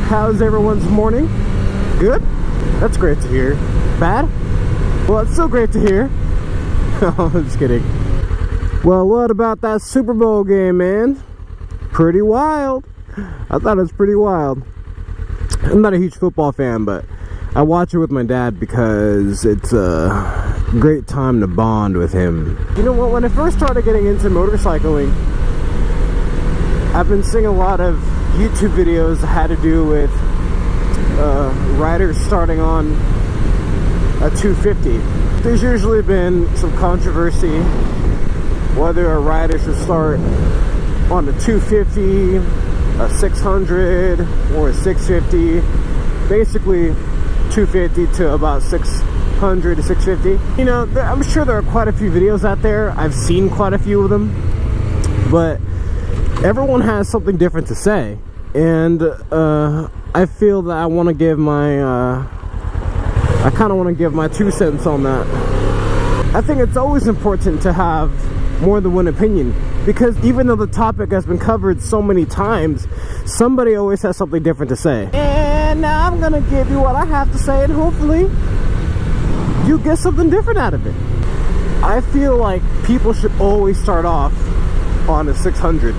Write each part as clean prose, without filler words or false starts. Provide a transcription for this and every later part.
How's everyone's morning? Good? That's great to hear. Bad? Well, it's still great to hear. I'm just kidding. Well, what about that Super Bowl game, man? Pretty wild. I thought it was pretty wild. I'm not a huge football fan, but I watch it with my dad because it's a great time to bond with him. You know what? When I first started getting into motorcycling, I've been seeing a lot of YouTube videos that had to do with riders starting on a 250. There's usually been some controversy whether a rider should start on a 250, a 600, or a 650. Basically 250 to about 600 to 650. You know, I'm sure there are quite a few videos out there. I've seen quite a few of them, but everyone has something different to say, and I feel that I want to give my I kind of want to give my 2 cents on that. I think it's always important to have more than one opinion, because even though the topic has been covered so many times, somebody always has something different to say. And now I'm gonna give you what I have to say, and hopefully you get something different out of it. I feel like people should always start off on a 600.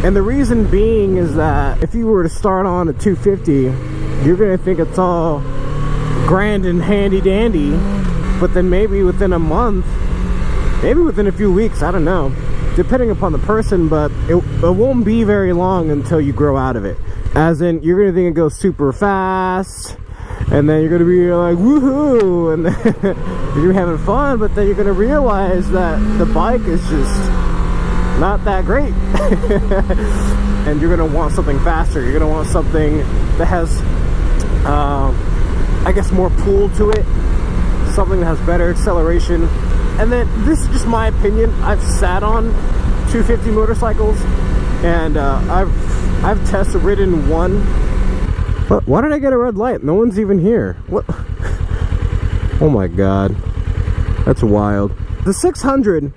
And the reason being is that if you were to start on a 250, you're gonna think it's all grand and handy dandy, but then maybe within a month, maybe within a few weeks, I don't know, depending upon the person, but it won't be very long until you grow out of it. As in, you're gonna think it goes super fast, and then you're gonna be like, woohoo, and then you're gonna be having fun, but then you're gonna realize that the bike is just not that great. And you're gonna want something faster. You're gonna want something that has I guess more pull to it, something that has better acceleration. And then this is just my opinion. I've sat on 250 motorcycles, and I've test ridden one. What? Why did I get a red light? No one's even here. What? Oh my god, that's wild. The 600,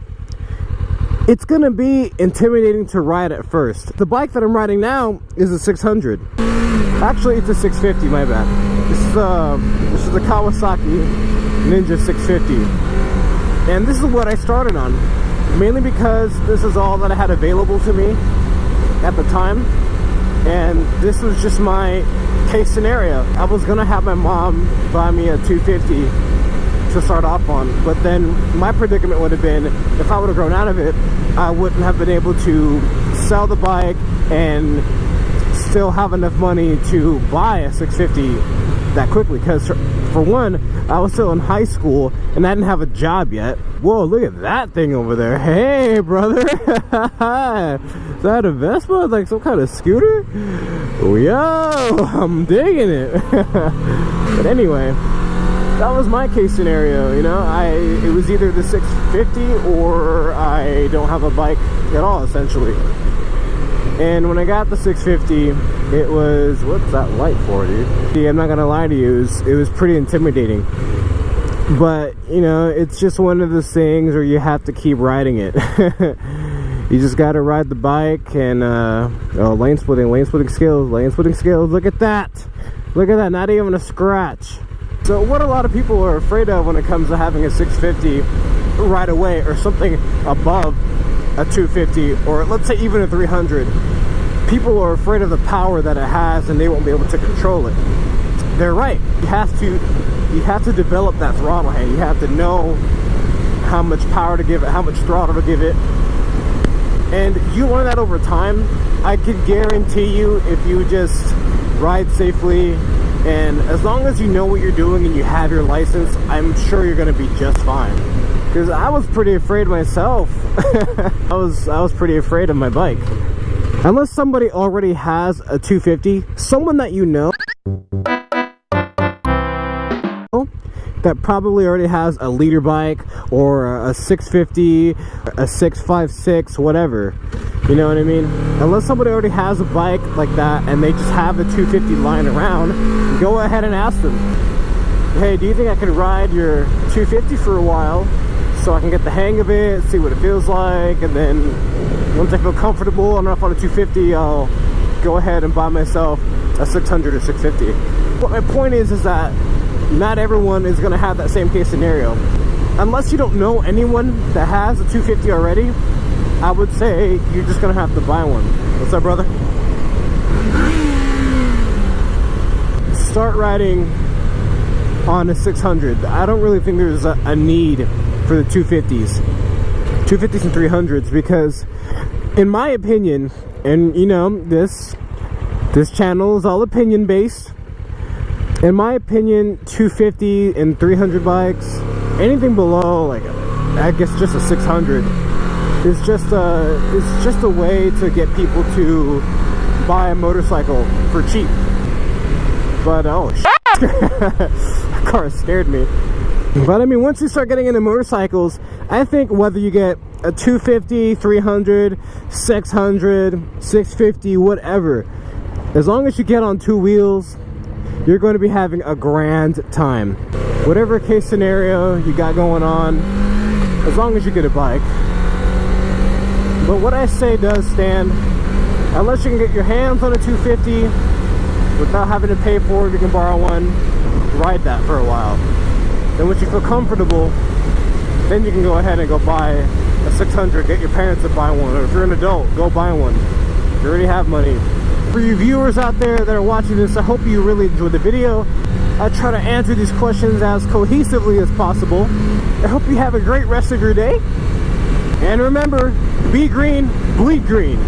it's gonna be intimidating to ride at first. The bike that I'm riding now is a 600. Actually, it's a 650, my bad. This is a Kawasaki Ninja 650. And this is what I started on, mainly because this is all that I had available to me at the time. And this was just my case scenario. I was gonna have my mom buy me a 250 to start off on, but then my predicament would have been, if I would have grown out of it, I wouldn't have been able to sell the bike and still have enough money to buy a 650 that quickly, because for one, I was still in high school and I didn't have a job yet. Whoa, look at that thing over there. Hey, brother. Is that a Vespa? Like some kind of scooter? Oh, yo, I'm digging it. But anyway, that was my case scenario, you know. It was either the 650 or I don't have a bike at all, essentially. And when I got the 650, it was, what's that light for, dude? See, I'm not gonna lie to you, it was pretty intimidating. But, you know, it's just one of those things where you have to keep riding it. You just gotta ride the bike, and oh, lane splitting skills, look at that! Look at that, not even a scratch. So what a lot of people are afraid of when it comes to having a 650 right away, or something above a 250, or let's say even a 300, people are afraid of the power that it has and they won't be able to control it. They're right. You have to develop that throttle hand. You have to know how much power to give it, how much throttle to give it, and you learn that over time. I can guarantee you, if you just ride safely, and as long as you know what you're doing and you have your license, I'm sure you're going to be just fine. Because I was pretty afraid myself. I was pretty afraid of my bike. Unless somebody already has a 250, someone that you know that probably already has a leader bike or a 650, a 656, whatever. You know what I mean? Unless somebody already has a bike like that and they just have a 250 lying around, go ahead and ask them, hey, do you think I could ride your 250 for a while so I can get the hang of it, see what it feels like, and then once I feel comfortable enough on a 250, I'll go ahead and buy myself a 600 or 650. But my point is that not everyone is going to have that same case scenario. Unless you don't know anyone that has a 250 already, I would say you're just going to have to buy one. What's up, brother? Start riding on a 600. I don't really think there's a need for the 250s and 300s, because in my opinion, and you know, this channel is all opinion based, in my opinion, 250 and 300 bikes, anything below, like, I guess just a 600, is just a way to get people to buy a motorcycle for cheap. But oh shit, that car scared me. But I mean, once you start getting into motorcycles, I think whether you get a 250, 300, 600, 650, whatever, as long as you get on two wheels, you're going to be having a grand time. Whatever case scenario you got going on, as long as you get a bike. But what I say does stand. Unless you can get your hands on a 250 without having to pay for it, you can borrow one, ride that for a while. Then once you feel comfortable, then you can go ahead and go buy a 600, get your parents to buy one, or if you're an adult, go buy one. You already have money. For you viewers out there that are watching this, I hope you really enjoyed the video. I try to answer these questions as cohesively as possible. I hope you have a great rest of your day. And remember, be green, bleed green.